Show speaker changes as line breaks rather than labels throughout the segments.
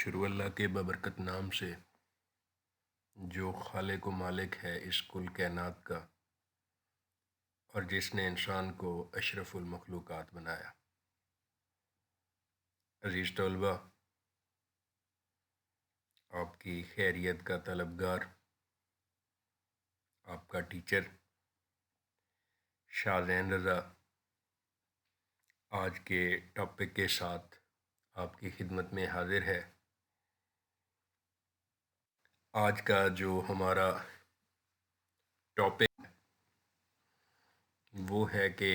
شروع اللہ کے ببرکت نام سے جو خالق و مالک ہے اس کل کائنات کا، اور جس نے انسان کو اشرف المخلوقات بنایا۔ عزیز طلبہ، آپ کی خیریت کا طلبگار، آپ کا ٹیچر شاہ زین رضا آج کے ٹاپک کے ساتھ آپ کی خدمت میں حاضر ہے۔ آج کا جو ہمارا ٹاپک وہ ہے کہ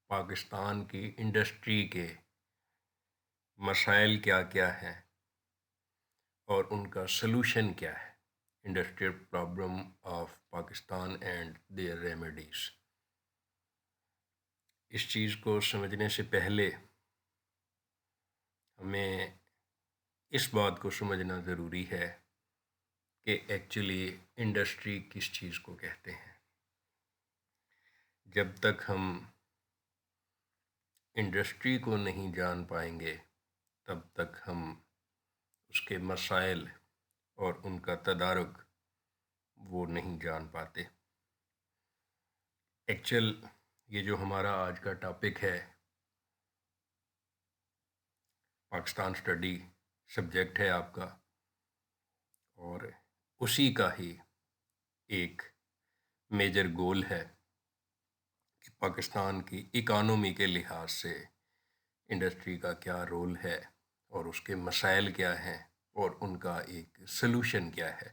پاکستان کی انڈسٹری کے مسائل کیا کیا ہیں اور ان کا سلوشن کیا ہے، industrial problem of Pakistan and their remedies. اس چیز کو سمجھنے سے پہلے ہمیں اس بات کو سمجھنا ضروری ہے کہ ایکچولی انڈسٹری کس چیز کو کہتے ہیں۔ جب تک ہم انڈسٹری کو نہیں جان پائیں گے تب تک ہم اس کے مسائل اور ان کا تدارک وہ نہیں جان پاتے۔ ایکچول یہ جو ہمارا آج کا ٹاپک ہے، پاکستان اسٹڈی سبجیکٹ ہے آپ کا، اور اسی کا ہی ایک میجر گول ہے کہ پاکستان کی اکانومی کے لحاظ سے انڈسٹری کا کیا رول ہے اور اس کے مسائل کیا ہیں اور ان کا ایک سلوشن کیا ہے۔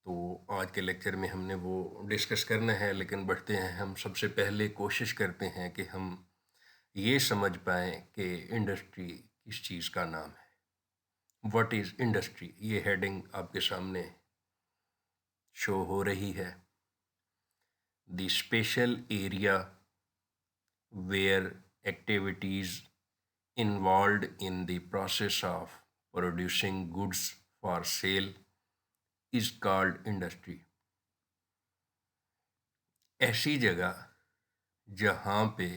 تو آج کے لیکچر میں ہم نے وہ ڈسکس کرنا ہے، لیکن بڑھتے ہیں ہم سب سے پہلے کوشش کرتے ہیں کہ ہم یہ سمجھ پائیں کہ انڈسٹری کس چیز کا نام ہے۔ What is industry? یہ ہیڈنگ آپ کے سامنے شو ہو رہی ہے۔ The special area where activities involved in the process of producing goods for sale is called industry۔ ایسی جگہ جہاں پہ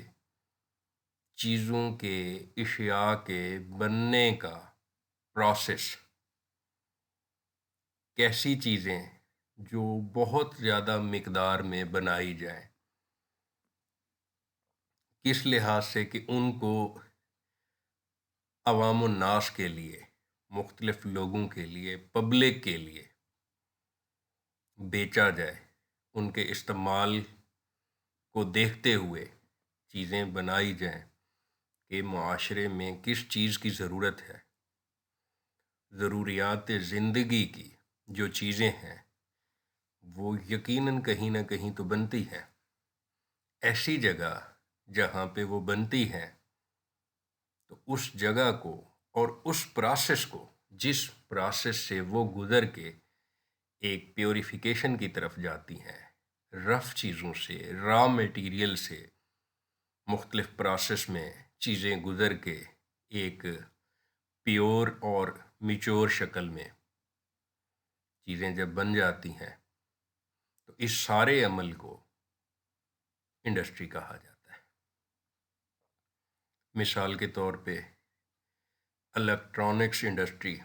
چیزوں کے، اشیاء کے بننے کا پروسیس، کیسی چیزیں جو بہت زیادہ مقدار میں بنائی جائیں، کس لحاظ سے کہ ان کو عوام الناس کے لیے، مختلف لوگوں کے لیے، پبلک کے لیے بیچا جائے، ان کے استعمال کو دیکھتے ہوئے چیزیں بنائی جائیں کہ معاشرے میں کس چیز کی ضرورت ہے۔ ضروریات زندگی کی جو چیزیں ہیں وہ یقیناً کہیں نہ کہیں تو بنتی ہیں۔ ایسی جگہ جہاں پہ وہ بنتی ہیں تو اس جگہ کو اور اس پروسیس کو، جس پروسیس سے وہ گزر کے ایک پیوریفیکیشن کی طرف جاتی ہیں، رف چیزوں سے، را میٹیریل سے مختلف پروسیس میں چیزیں گزر کے ایک پیور اور میچور شکل میں چیزیں جب بن جاتی ہیں تو اس سارے عمل کو انڈسٹری کہا جاتا ہے۔ مثال کے طور پہ الیکٹرانکس انڈسٹری۔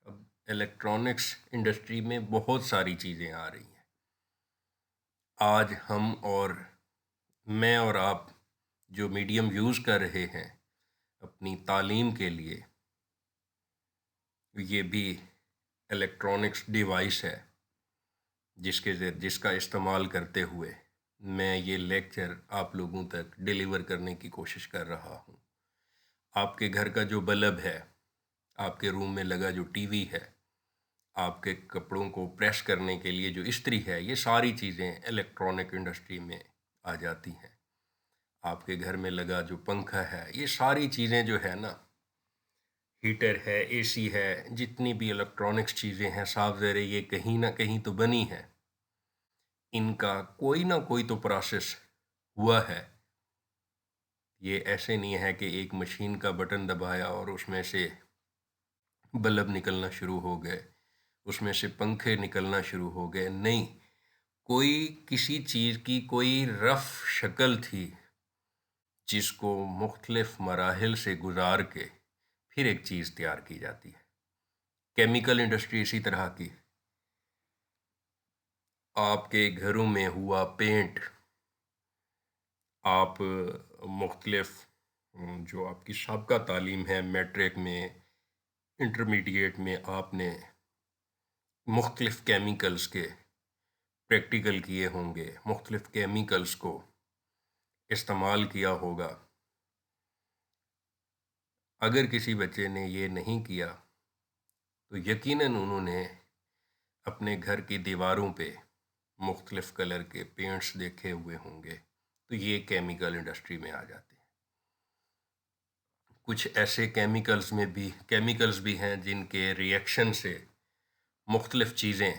اب الیکٹرانکس انڈسٹری میں بہت ساری چیزیں آ رہی ہیں۔ آج ہم اور میں اور آپ جو میڈیم یوز کر رہے ہیں اپنی تعلیم کے لیے، یہ بھی الیکٹرانکس ڈیوائس ہے جس کا استعمال کرتے ہوئے میں یہ لیکچر آپ لوگوں تک ڈیلیور کرنے کی کوشش کر رہا ہوں۔ آپ کے گھر کا جو بلب ہے، آپ کے روم میں لگا جو ٹی وی ہے، آپ کے کپڑوں کو پریس کرنے کے لیے جو استری ہے، یہ ساری چیزیں الیکٹرانک انڈسٹری میں آ جاتی ہیں۔ آپ کے گھر میں لگا جو پنکھا ہے، یہ ساری چیزیں جو ہے نا، ہیٹر ہے، اے سی ہے، جتنی بھی الیکٹرانکس چیزیں ہیں، صاف ظاہر ہے یہ کہیں نہ کہیں تو بنی ہیں۔ ان کا کوئی نہ کوئی تو پروسیس ہوا ہے۔ یہ ایسے نہیں ہے کہ ایک مشین کا بٹن دبایا اور اس میں سے بلب نکلنا شروع ہو گئے، اس میں سے پنکھے نکلنا شروع ہو گئے۔ نہیں، کوئی کسی چیز کی کوئی رف شکل تھی جس کو مختلف مراحل سے گزار کے پھر ایک چیز تیار کی جاتی ہے۔ کیمیکل انڈسٹری اسی طرح کی، آپ کے گھروں میں ہوا پینٹ، آپ مختلف جو آپ کی سابقہ تعلیم ہے میٹرک میں، انٹرمیڈیٹ میں، آپ نے مختلف کیمیکلز کے پریکٹیکل کیے ہوں گے، مختلف کیمیکلز کو استعمال کیا ہوگا۔ اگر کسی بچے نے یہ نہیں کیا تو یقیناً انہوں نے اپنے گھر کی دیواروں پہ مختلف کلر کے پینٹس دیکھے ہوئے ہوں گے، تو یہ کیمیکل انڈسٹری میں آ جاتے ہیں۔ کچھ ایسے کیمیکلز بھی ہیں جن کے ریئیکشن سے مختلف چیزیں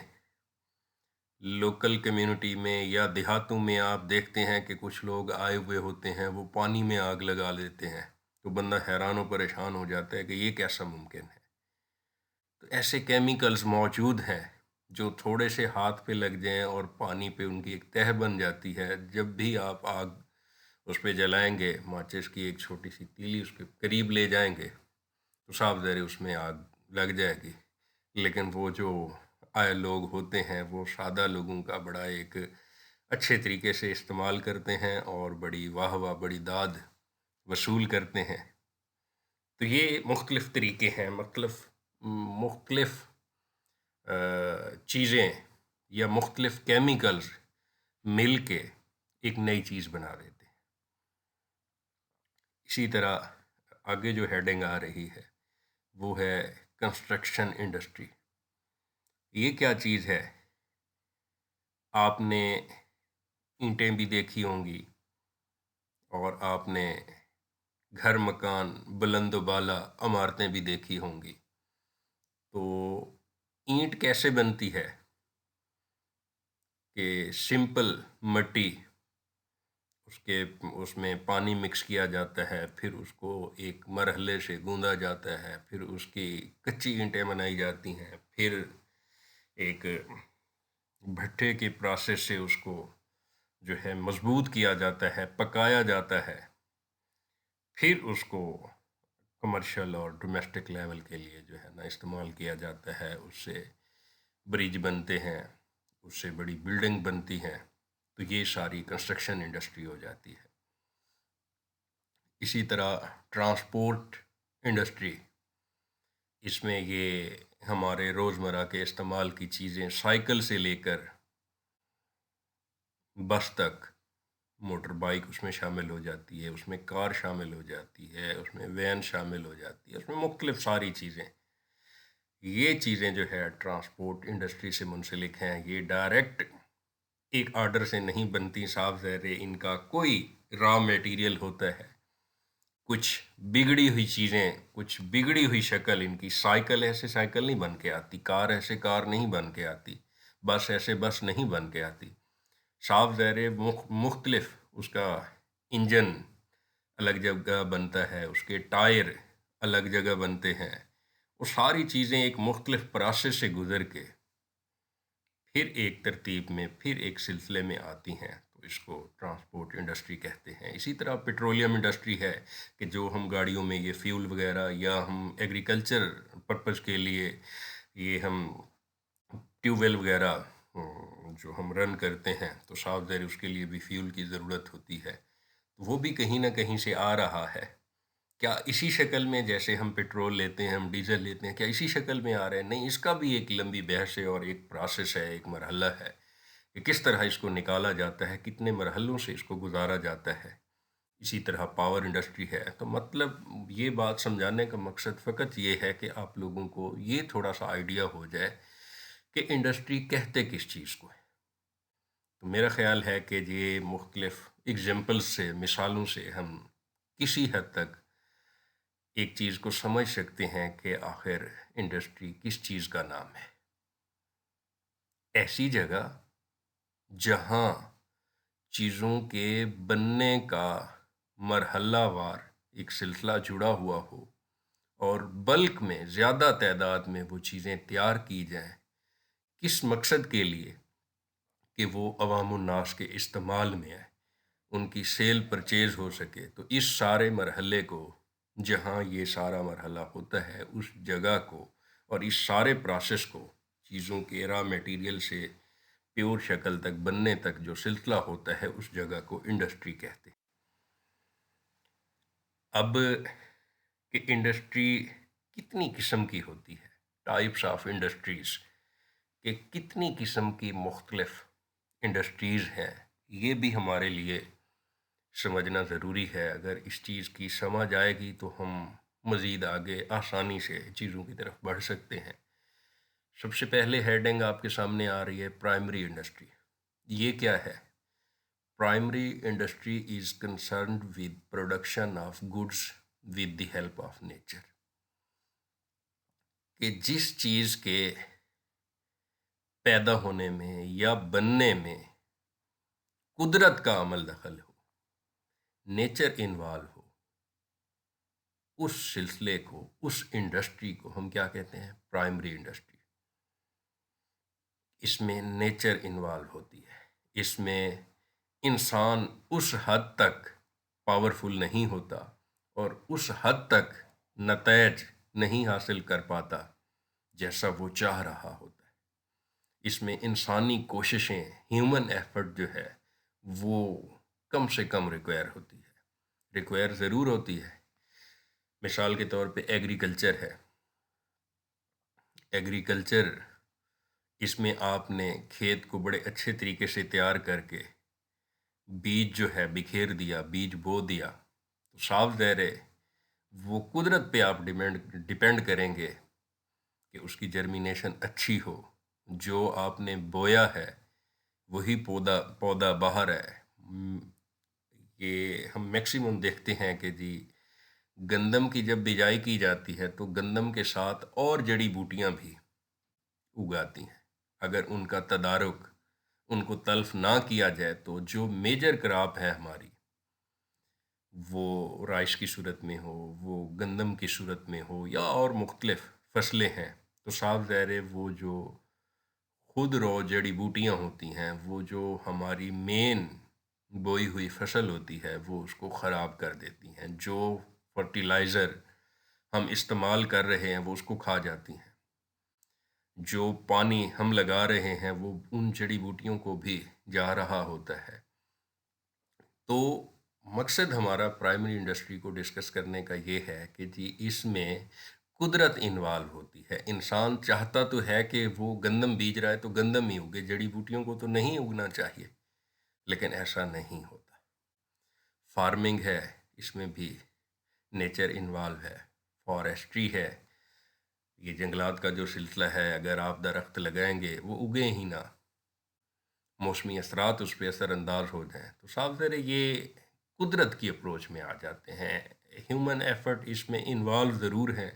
لوکل کمیونٹی میں یا دیہاتوں میں آپ دیکھتے ہیں کہ کچھ لوگ آئے ہوئے ہوتے ہیں، وہ پانی میں آگ لگا لیتے ہیں، تو بندہ حیران و پریشان ہو جاتا ہے کہ یہ کیسا ممکن ہے۔ تو ایسے کیمیکلز موجود ہیں جو تھوڑے سے ہاتھ پہ لگ جائیں اور پانی پہ ان کی ایک تہہ بن جاتی ہے، جب بھی آپ آگ اس پہ جلائیں گے، ماچس کی ایک چھوٹی سی تیلی اس کے قریب لے جائیں گے تو صاف ظاہر اس میں آگ لگ جائے گی۔ لیکن وہ جو آئے لوگ ہوتے ہیں وہ سادہ لوگوں کا بڑا ایک اچھے طریقے سے استعمال کرتے ہیں اور بڑی واہ واہ بڑی داد وصول کرتے ہیں۔ تو یہ مختلف طریقے ہیں، مختلف چیزیں یا مختلف کیمیکلز مل کے ایک نئی چیز بنا دیتے ہیں۔ اسی طرح آگے جو ہیڈنگ آ رہی ہے وہ ہے کنسٹرکشن انڈسٹری۔ یہ کیا چیز ہے؟ آپ نے اینٹیں بھی دیکھی ہوں گی اور آپ نے گھر مکان بلند و بالا عمارتیں بھی دیکھی ہوں گی۔ تو اینٹ کیسے بنتی ہے کہ سمپل مٹی، اس میں پانی مکس کیا جاتا ہے، پھر اس کو ایک مرحلے سے گوندا جاتا ہے، پھر اس کی کچی اینٹیں بنائی جاتی ہیں، پھر ایک بھٹے کے پروسیس سے اس کو جو ہے مضبوط کیا جاتا ہے، پکایا جاتا ہے، پھر اس کو کمرشل اور ڈومیسٹک لیول کے لیے جو ہے نا استعمال کیا جاتا ہے۔ اس سے برج بنتے ہیں، اس سے بڑی بلڈنگ بنتی ہیں، تو یہ ساری کنسٹرکشن انڈسٹری ہو جاتی ہے۔ اسی طرح ٹرانسپورٹ انڈسٹری، اس میں یہ ہمارے روزمرہ کے استعمال کی چیزیں سائیکل سے لے کر بس تک، موٹر بائک اس میں شامل ہو جاتی ہے، اس میں کار شامل ہو جاتی ہے، اس میں وین شامل ہو جاتی ہے، اس میں مختلف ساری چیزیں، یہ چیزیں جو ہے ٹرانسپورٹ انڈسٹری سے منسلک ہیں۔ یہ ڈائریکٹ ایک آرڈر سے نہیں بنتی، صاف ظاہر ہے ان کا کوئی را میٹیریل ہوتا ہے، کچھ بگڑی ہوئی چیزیں، کچھ بگڑی ہوئی شکل ان کی، سائیکل ایسے سائیکل نہیں بن کے آتی، کار ایسے کار نہیں بن کے آتی، بس ایسے بس نہیں بن کے آتی۔ صاف ظاہر ہے مختلف اس کا انجن الگ جگہ بنتا ہے، اس کے ٹائر الگ جگہ بنتے ہیں، وہ ساری چیزیں ایک مختلف پروسیس سے گزر کے پھر ایک ترتیب میں، پھر ایک سلسلے میں آتی ہیں، تو اس کو ٹرانسپورٹ انڈسٹری کہتے ہیں۔ اسی طرح پیٹرولیم انڈسٹری ہے کہ جو ہم گاڑیوں میں یہ فیول وغیرہ، یا ہم ایگریکلچر پرپز کے لیے یہ ہم ٹیوب ویل وغیرہ جو ہم رن کرتے ہیں، تو صاف ظاہر اس کے لیے بھی فیول کی ضرورت ہوتی ہے، تو وہ بھی کہیں نہ کہیں سے آ رہا ہے۔ کیا اسی شکل میں جیسے ہم پیٹرول لیتے ہیں، ہم ڈیزل لیتے ہیں، کیا اسی شکل میں آ رہے ہیں؟ نہیں، اس کا بھی ایک لمبی بحث ہے اور ایک پروسیس ہے، ایک مرحلہ ہے کہ کس طرح اس کو نکالا جاتا ہے، کتنے مرحلوں سے اس کو گزارا جاتا ہے۔ اسی طرح پاور انڈسٹری ہے۔ تو مطلب یہ بات سمجھانے کا مقصد فقط یہ ہے کہ آپ لوگوں کو یہ تھوڑا سا آئیڈیا ہو جائے کہ انڈسٹری کہتے کس چیز کو ہے۔ تو میرا خیال ہے کہ یہ مختلف اگزامپلز سے، مثالوں سے ہم کسی حد تک ایک چیز کو سمجھ سکتے ہیں کہ آخر انڈسٹری کس چیز کا نام ہے۔ ایسی جگہ جہاں چیزوں کے بننے کا مرحلہ وار ایک سلسلہ جڑا ہوا ہو اور بلک میں زیادہ تعداد میں وہ چیزیں تیار کی جائیں، کس مقصد کے لیے؟ کہ وہ عوام الناس کے استعمال میں آئے، ان کی سیل پرچیز ہو سکے۔ تو اس سارے مرحلے کو، جہاں یہ سارا مرحلہ ہوتا ہے، اس جگہ کو اور اس سارے پروسیس کو چیزوں کے را میٹیریل سے پیور شکل تک بننے تک جو سلسلہ ہوتا ہے اس جگہ کو انڈسٹری کہتے ہیں۔ اب کہ انڈسٹری کتنی قسم کی ہوتی ہے، ٹائپس آف انڈسٹریز، کہ کتنی قسم کی مختلف انڈسٹریز ہیں، یہ بھی ہمارے لیے سمجھنا ضروری ہے۔ اگر اس چیز کی سمجھ آئے گی تو ہم مزید آگے آسانی سے چیزوں کی طرف بڑھ سکتے ہیں۔ سب سے پہلے ہیڈنگ آپ کے سامنے آ رہی ہے پرائمری انڈسٹری۔ یہ کیا ہے؟ Primary industry is concerned with production of goods with the help of nature, کہ جس چیز کے پیدا ہونے میں یا بننے میں قدرت کا عمل دخل ہو، نیچر انوالو ہو، اس سلسلے کو، اس انڈسٹری کو ہم کیا کہتے ہیں؟ Primary industry. اس میں نیچر انوالو ہوتی ہے، اس میں انسان اس حد تک پاورفل نہیں ہوتا اور اس حد تک نتائج نہیں حاصل کر پاتا جیسا وہ چاہ رہا ہوتا ہے۔ اس میں انسانی کوششیں، ہیومن ایفرٹ جو ہے وہ کم سے کم ریکوائر ہوتی ہے، ریکوائر ضرور ہوتی ہے۔ مثال کے طور پہ ایگریکلچر ہے، ایگریکلچر، اس میں آپ نے کھیت کو بڑے اچھے طریقے سے تیار کر کے بیج جو ہے بکھیر دیا، بیج بو دیا، تو صاف ظاہر ہے وہ قدرت پہ آپ ڈپینڈ کریں گے کہ اس کی جرمینیشن اچھی ہو، جو آپ نے بویا ہے وہی پودا باہر ہے۔ یہ ہم میکسیمم دیکھتے ہیں کہ جی گندم کی جب بجائی کی جاتی ہے تو گندم کے ساتھ اور جڑی بوٹیاں بھی اگاتی ہیں۔ اگر ان کا تدارک، ان کو تلف نہ کیا جائے تو جو میجر کراپ ہے ہماری، وہ رائس کی صورت میں ہو، وہ گندم کی صورت میں ہو، یا اور مختلف فصلیں ہیں، تو صاف ظاہر ہے وہ جو خود رو جڑی بوٹیاں ہوتی ہیں، وہ جو ہماری مین بوئی ہوئی فصل ہوتی ہے وہ اس کو خراب کر دیتی ہیں۔ جو فرٹیلائزر ہم استعمال کر رہے ہیں وہ اس کو کھا جاتی ہیں، جو پانی ہم لگا رہے ہیں وہ ان جڑی بوٹیوں کو بھی جا رہا ہوتا ہے۔ تو مقصد ہمارا پرائمری انڈسٹری کو ڈسکس کرنے کا یہ ہے کہ جی اس میں قدرت انوالو ہوتی ہے۔ انسان چاہتا تو ہے کہ وہ گندم بیج رہا ہے تو گندم ہی اگے، جڑی بوٹیوں کو تو نہیں اگنا چاہیے، لیکن ایسا نہیں ہوتا۔ فارمنگ ہے، اس میں بھی نیچر انوالو ہے۔ فارسٹری ہے، یہ جنگلات کا جو سلسلہ ہے، اگر آپ درخت لگائیں گے وہ اگیں ہی نہ، موسمی اثرات اس پہ اثر انداز ہو جائیں، تو صاف ظاہر ہے یہ قدرت کی اپروچ میں آ جاتے ہیں۔ ہیومن ایفرٹ اس میں انوالو ضرور ہے،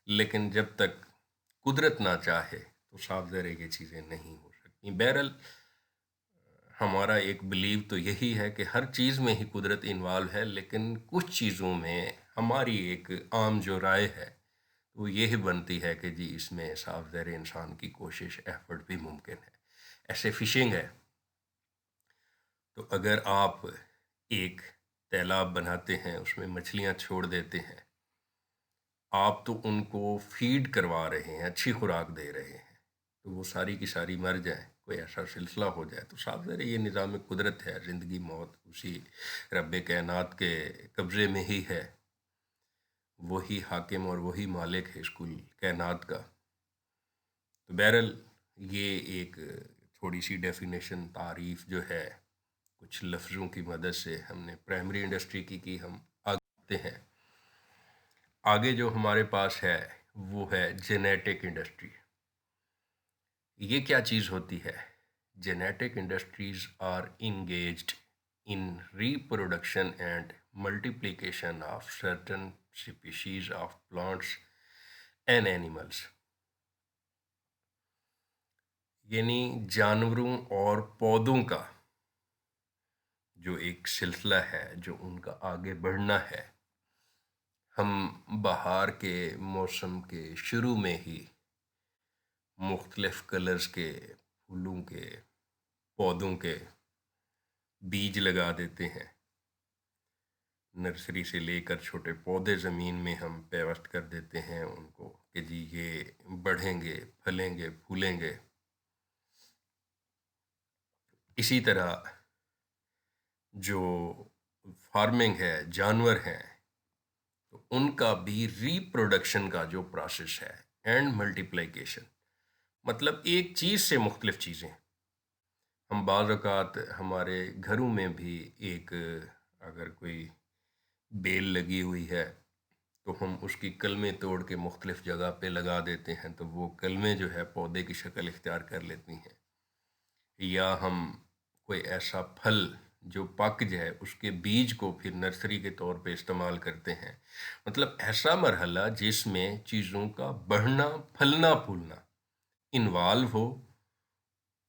لیکن جب تک قدرت نہ چاہے تو صاف ظاہر ہے یہ چیزیں نہیں ہو سکتی۔ بہرحال ہمارا ایک بلیو تو یہی ہے کہ ہر چیز میں ہی قدرت انوالو ہے، لیکن کچھ چیزوں میں ہماری ایک عام جو رائے ہے وہ یہ بنتی ہے کہ جی اس میں صاف ظاہر انسان کی کوشش، ایفرٹ بھی ممکن ہے۔ ایسے فشنگ ہے، تو اگر آپ ایک تیلاب بناتے ہیں، اس میں مچھلیاں چھوڑ دیتے ہیں، آپ تو ان کو فیڈ کروا رہے ہیں، اچھی خوراک دے رہے ہیں، تو وہ ساری کی ساری مر جائیں، کوئی ایسا سلسلہ ہو جائے، تو صاف ظاہر ہے یہ نظام قدرت ہے، زندگی موت اسی رب کائنات کے قبضے میں ہی ہے، وہی حاکم اور وہی مالک ہے اس کل کائنات کا۔ تو بہرحال یہ ایک تھوڑی سی ڈیفینیشن، تعریف جو ہے کچھ لفظوں کی مدد سے ہم نے پرائمری انڈسٹری کی ہم آگے ہیں۔ آگے جو ہمارے پاس ہے وہ ہے جینیٹک انڈسٹری۔ یہ کیا چیز ہوتی ہے؟ Genetic industries are engaged in reproduction and multiplication of certain species of plants and animals, یعنی جانوروں اور پودوں کا جو ایک سلسلہ ہے، جو ان کا آگے بڑھنا ہے۔ ہم بہار کے موسم کے شروع میں ہی مختلف کلرز کے پھولوں کے، پودوں کے بیج لگا دیتے ہیں، نرسری سے لے کر چھوٹے پودے زمین میں ہم پیوست کر دیتے ہیں ان کو کہ جی یہ بڑھیں گے، پھلیں گے، پھولیں گے۔ اسی طرح جو فارمنگ ہے، جانور ہیں، تو ان کا بھی ری پروڈکشن کا جو پروسیس ہے اینڈ ملٹیپلیکیشن، مطلب ایک چیز سے مختلف چیزیں۔ ہم بعض اوقات ہمارے گھروں میں بھی ایک اگر کوئی بیل لگی ہوئی ہے تو ہم اس کی کلمیں توڑ کے مختلف جگہ پہ لگا دیتے ہیں، تو وہ کلمیں جو ہے پودے کی شکل اختیار کر لیتی ہیں۔ یا ہم کوئی ایسا پھل جو پک جائے اس کے بیج کو پھر نرسری کے طور پہ استعمال کرتے ہیں، مطلب ایسا مرحلہ جس میں چیزوں کا بڑھنا، پھلنا، پھولنا انوالو ہو،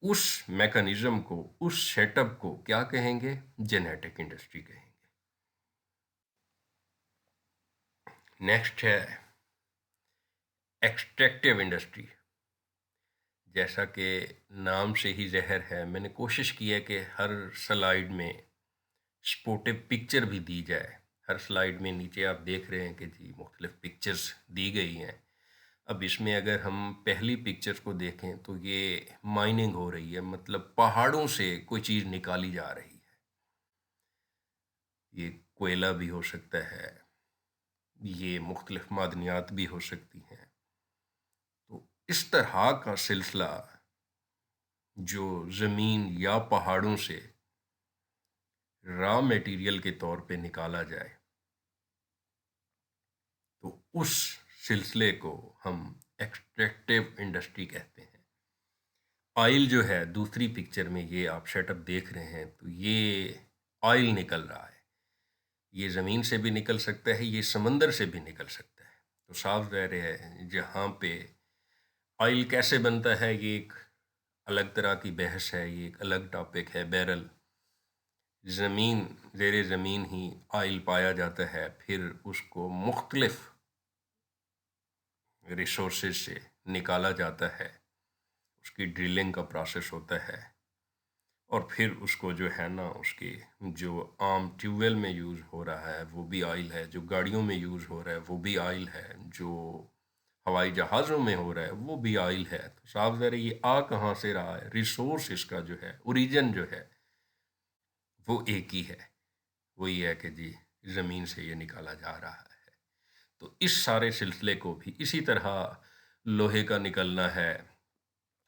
اس میکانزم کو، اس سیٹ اپ کو کیا کہیں گے؟ جینیٹک انڈسٹری کہیں گے۔ نیکسٹ ہے ایکسٹریکٹیو انڈسٹری۔ جیسا کہ نام سے ہی ظاہر ہے، میں نے کوشش کی ہے کہ ہر سلائیڈ میں سپورٹو پکچر بھی دی جائے۔ ہر سلائیڈ میں نیچے آپ دیکھ رہے ہیں کہ جی مختلف پکچرز دی گئی ہیں۔ اب اس میں اگر ہم پہلی پکچر کو دیکھیں تو یہ مائننگ ہو رہی ہے، مطلب پہاڑوں سے کوئی چیز نکالی جا رہی ہے۔ یہ کوئلہ بھی ہو سکتا ہے، یہ مختلف معدنیات بھی ہو سکتی ہیں۔ تو اس طرح کا سلسلہ جو زمین یا پہاڑوں سے را میٹیریل کے طور پہ نکالا جائے، تو اس سلسلے کو ہم ایکسٹریکٹیو انڈسٹری کہتے ہیں۔ آئل جو ہے دوسری پکچر میں یہ آپ سیٹ اپ دیکھ رہے ہیں، تو یہ آئل نکل رہا ہے۔ یہ زمین سے بھی نکل سکتا ہے، یہ سمندر سے بھی نکل سکتا ہے۔ تو صاف ظاہر ہے جہاں پہ آئل کیسے بنتا ہے یہ ایک الگ طرح کی بحث ہے، یہ ایک الگ ٹاپک ہے۔ بیرل زمین، زیر زمین ہی آئل پایا جاتا ہے، پھر اس کو مختلف ریسورسز سے نکالا جاتا ہے، اس کی ڈرلنگ کا پروسیس ہوتا ہے، اور پھر اس کو جو ہے نا اس کی جو عام ٹیوب ویل میں یوز ہو رہا ہے وہ بھی آئل ہے، جو گاڑیوں میں یوز ہو رہا ہے وہ بھی آئل ہے، جو ہوائی جہازوں میں ہو رہا ہے وہ بھی آئل ہے۔ تو صاف ظاہر ہے یہ کہاں سے رہا ہے؟ ریسورس اس کا جو ہے، اوریجن جو ہے وہ ایک ہی ہے، وہی ہے کہ جی زمین سے یہ نکالا جا رہا ہے۔ تو اس سارے سلسلے کو بھی اسی طرح لوہے کا نکلنا ہے،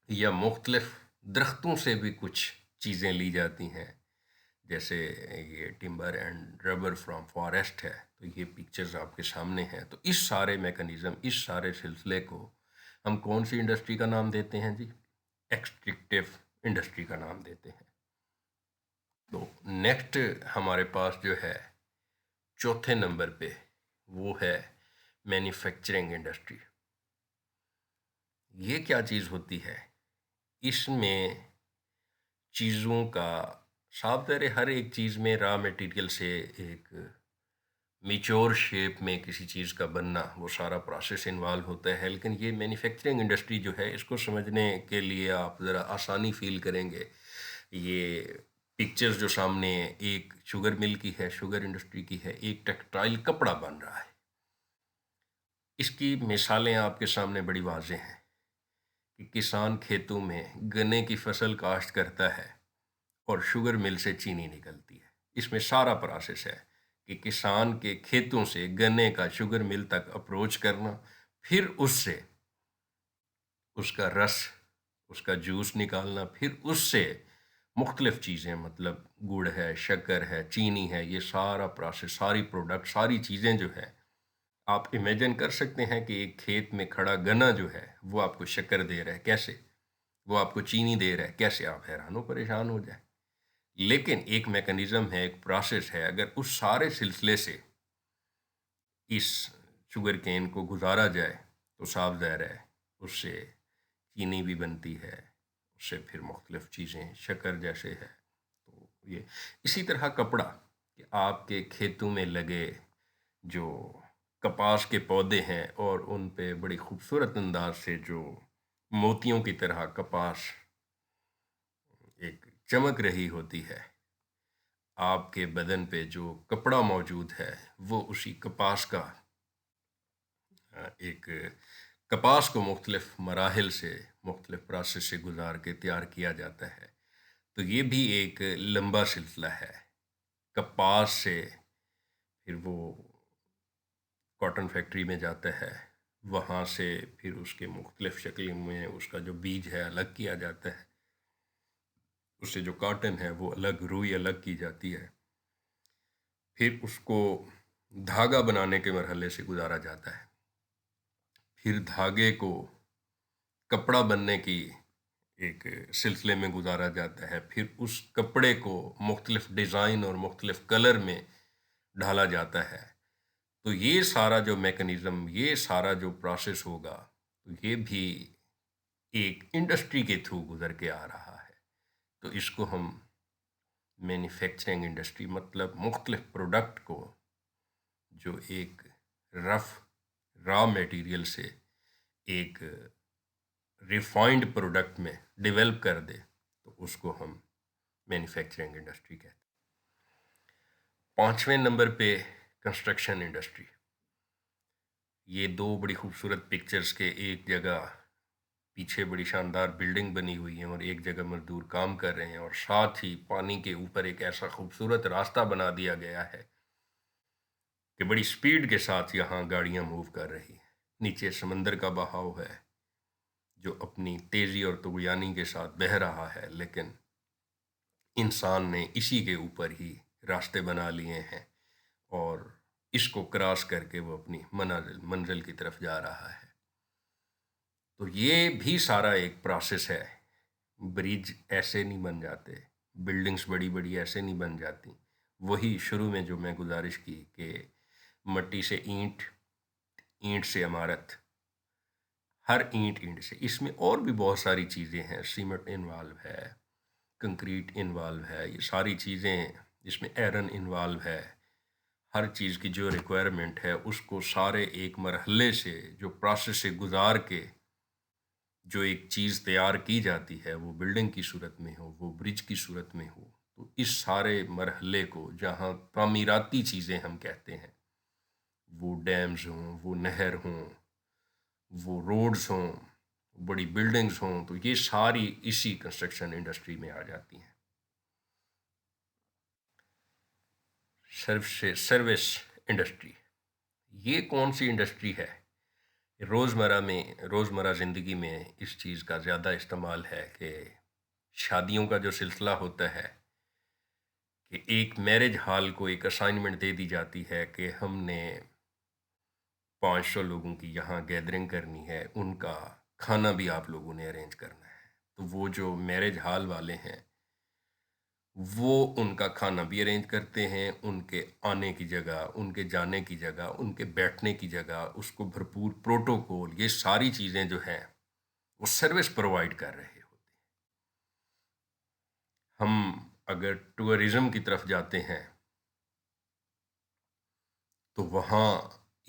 یا مختلف درختوں سے بھی کچھ چیزیں لی جاتی ہیں، جیسے یہ timber and rubber from forest ہے۔ تو یہ پکچرز آپ کے سامنے ہیں۔ تو اس سارے میکانزم، اس سارے سلسلے کو ہم کون سی انڈسٹری کا نام دیتے ہیں جی؟ ایکسٹریکٹیو انڈسٹری کا نام دیتے ہیں۔ تو نیکسٹ ہمارے پاس جو ہے چوتھے نمبر پہ وہ ہے مینوفیکچرنگ انڈسٹری۔ یہ کیا چیز ہوتی ہے؟ اس میں چیزوں کا صاف ظاہر ہر ایک چیز میں را میٹیریل سے ایک میچور شیپ میں کسی چیز کا بننا، وہ سارا پروسیس انوالو ہوتا ہے، لیکن یہ مینوفیکچرنگ انڈسٹری جو ہے اس کو سمجھنے کے لیے آپ ذرا آسانی فیل کریں گے۔ یہ پکچرز جو سامنے ایک شوگر مل کی ہے، شوگر انڈسٹری کی ہے، ایک ٹیکسٹائل کپڑا بن رہا ہے۔ اس کی مثالیں آپ کے سامنے بڑی واضح ہیں کہ کسان کھیتوں میں گنے کی فصل کاشت کرتا ہے اور شوگر مل سے چینی نکلتی ہے۔ اس میں سارا پروسیس ہے کہ کسان کے کھیتوں سے گنے کا شوگر مل تک اپروچ کرنا، پھر اس سے اس کا رس، اس کا جوس نکالنا، پھر اس سے مختلف چیزیں، مطلب گڑ ہے، شکر ہے، چینی ہے، یہ سارا پروسیس، ساری پروڈکٹ، ساری چیزیں جو ہے آپ امیجن کر سکتے ہیں کہ ایک کھیت میں کھڑا گنا جو ہے وہ آپ کو شکر دے رہا ہے، کیسے؟ وہ آپ کو چینی دے رہا ہے، کیسے؟ آپ حیران و پریشان ہو جائیں۔ لیکن ایک میکانزم ہے، ایک پروسیس ہے، اگر اس سارے سلسلے سے اس شوگر کین کو گزارا جائے تو صاف ظاہر ہے اس سے چینی بھی بنتی ہے، اس سے پھر مختلف چیزیں شکر جیسے ہے۔ تو یہ اسی طرح کپڑا، کہ آپ کے کھیتوں میں لگے جو کپاس کے پودے ہیں اور ان پہ بڑی خوبصورت انداز سے جو موتیوں کی طرح کپاس ایک چمک رہی ہوتی ہے، آپ کے بدن پہ جو کپڑا موجود ہے وہ اسی کپاس کا ایک کپاس کو مختلف مراحل سے مختلف پروسیس سے گزار کے تیار کیا جاتا ہے. تو یہ بھی ایک لمبا سلسلہ ہے. کپاس سے پھر وہ کاٹن فیکٹری میں جاتا ہے، وہاں سے پھر اس کے مختلف شکل میں اس کا جو بیج ہے الگ کیا جاتا ہے، اس سے جو کاٹن ہے وہ الگ روئی الگ کی جاتی ہے، پھر اس کو دھاگا بنانے کے مرحلے سے گزارا جاتا ہے، پھر دھاگے کو کپڑا بننے کی ایک سلسلے میں گزارا جاتا ہے، پھر اس کپڑے کو مختلف ڈیزائن اور مختلف کلر میں ڈھالا جاتا ہے. تو یہ سارا جو میکنزم، یہ سارا جو پروسیس ہوگا، تو یہ بھی ایک انڈسٹری کے تھرو گزر کے آ رہا ہے. تو اس کو ہم مینوفیکچرنگ انڈسٹری، مطلب مختلف پروڈکٹ کو جو ایک رف را میٹیریل سے ایک ریفائنڈ پروڈکٹ میں ڈیولپ کر دے، تو اس کو ہم مینوفیکچرنگ انڈسٹری کہتے ہیں. 5ویں نمبر پہ کنسٹرکشن انڈسٹری. یہ دو بڑی خوبصورت پکچرز کے ایک جگہ پیچھے بڑی شاندار بلڈنگ بنی ہوئی ہیں اور ایک جگہ مزدور کام کر رہے ہیں، اور ساتھ ہی پانی کے اوپر ایک ایسا خوبصورت راستہ بنا دیا گیا ہے کہ بڑی سپیڈ کے ساتھ یہاں گاڑیاں موو کر رہی ہیں. نیچے سمندر کا بہاؤ ہے جو اپنی تیزی اور طغیانی کے ساتھ بہہ رہا ہے، لیکن انسان نے اسی کے اوپر ہی راستے بنا لیے ہیں اور اس کو کراس کر کے وہ اپنی منزل کی طرف جا رہا ہے. تو یہ بھی سارا ایک پروسیس ہے. برج ایسے نہیں بن جاتے، بلڈنگز بڑی بڑی ایسے نہیں بن جاتی. وہی شروع میں جو میں گزارش کی کہ مٹی سے اینٹ، اینٹ سے عمارت، ہر اینٹ سے، اس میں اور بھی بہت ساری چیزیں ہیں. سیمنٹ انوالو ہے، کنکریٹ انوالو ہے، یہ ساری چیزیں، اس میں ایرن انوالو ہے. ہر چیز کی جو ریکوائرمنٹ ہے اس کو سارے ایک مرحلے سے جو پروسیس سے گزار کے جو ایک چیز تیار کی جاتی ہے، وہ بلڈنگ کی صورت میں ہو، وہ برج کی صورت میں ہو، تو اس سارے مرحلے کو جہاں تعمیراتی چیزیں ہم کہتے ہیں، وہ ڈیمز ہوں، وہ نہر ہوں، وہ روڈز ہوں، بڑی بلڈنگز ہوں، تو یہ ساری اسی کنسٹرکشن انڈسٹری میں آ جاتی ہیں. Service industry. یہ کون سی انڈسٹری ہے؟ روزمرہ زندگی میں اس چیز کا زیادہ استعمال ہے کہ شادیوں کا جو سلسلہ ہوتا ہے کہ ایک میرج ہال کو ایک اسائنمنٹ دے دی جاتی ہے کہ ہم نے 500 لوگوں کی یہاں گیدرنگ کرنی ہے، ان کا کھانا بھی آپ لوگوں نے ارینج کرنا ہے. تو وہ جو میرج ہال والے ہیں وہ ان کا کھانا بھی ارینج کرتے ہیں، ان کے آنے کی جگہ، ان کے جانے کی جگہ، ان کے بیٹھنے کی جگہ، اس کو بھرپور پروٹوکول، یہ ساری چیزیں جو ہیں وہ سروس پرووائڈ کر رہے ہوتے ہیں. ہم اگر ٹورزم کی طرف جاتے ہیں تو وہاں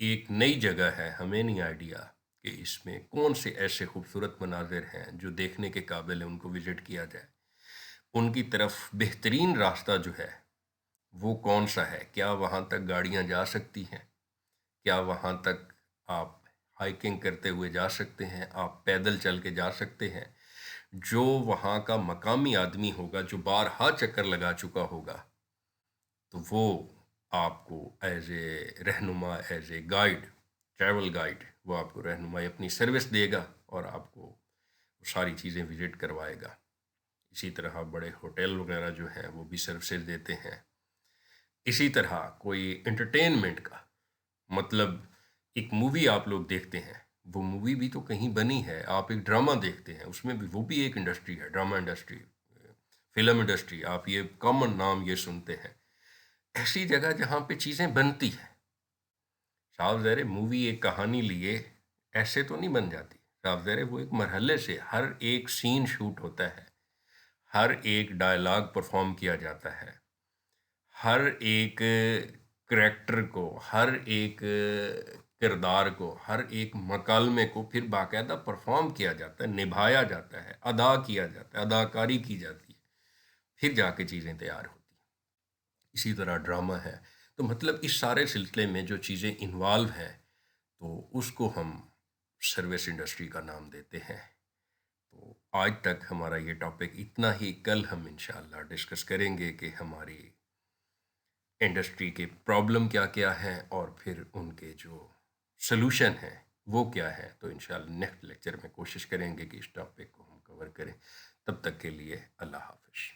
ایک نئی جگہ ہے، ہمیں نہیں آئیڈیا کہ اس میں کون سے ایسے خوبصورت مناظر ہیں جو دیکھنے کے قابل ہیں، ان کو وزٹ کیا جائے. ان کی طرف بہترین راستہ جو ہے وہ کون سا ہے؟ کیا وہاں تک گاڑیاں جا سکتی ہیں؟ کیا وہاں تک آپ ہائیکنگ کرتے ہوئے جا سکتے ہیں؟ آپ پیدل چل کے جا سکتے ہیں؟ جو وہاں کا مقامی آدمی ہوگا جو بارہا چکر لگا چکا ہوگا، تو وہ آپ کو ایز اے رہنما، as a guide, travel guide, وہ آپ کو رہنمائی اپنی سروس دے گا اور آپ کو وہ ساری چیزیں وزٹ کروائے گا. اسی طرح بڑے ہوٹل وغیرہ جو ہیں وہ بھی سروسز دیتے ہیں. اسی طرح کوئی انٹرٹینمنٹ کا مطلب ایک مووی آپ لوگ دیکھتے ہیں، وہ مووی بھی تو کہیں بنی ہے. آپ ایک ڈرامہ دیکھتے ہیں، اس میں بھی وہ بھی ایک انڈسٹری ہے، ڈرامہ انڈسٹری، فلم انڈسٹری. آپ یہ کامن نام یہ سنتے ہیں. ایسی جگہ جہاں پہ چیزیں بنتی ہیں. صاف ظاہر مووی ایک کہانی لیے ایسے تو نہیں بن جاتی. صاف ظاہر وہ ایک مرحلے سے ہر ایک سین شوٹ ہوتا ہے، ہر ایک ڈائلاگ پرفارم کیا جاتا ہے، ہر ایک کریکٹر کو، ہر ایک کردار کو، ہر ایک مکالمے کو پھر باقاعدہ پرفارم کیا جاتا ہے، نبھایا جاتا ہے، ادا کیا جاتا ہے، اداکاری کی جاتی ہے، پھر جا کے چیزیں تیار ہوتی ہیں. اسی طرح ڈرامہ ہے. تو مطلب اس سارے سلسلے میں جو چیزیں انوالو ہیں تو اس کو ہم سروس انڈسٹری کا نام دیتے ہیں. تو آج تک ہمارا یہ ٹاپک اتنا ہی. کل ہم انشاءاللہ ڈسکس کریں گے کہ ہماری انڈسٹری کے پرابلم کیا کیا ہیں اور پھر ان کے جو سلوشن ہیں وہ کیا ہے. تو انشاءاللہ نیکسٹ لیکچر میں کوشش کریں گے کہ اس ٹاپک کو ہم کور کریں. تب تک کے لیے اللہ حافظ.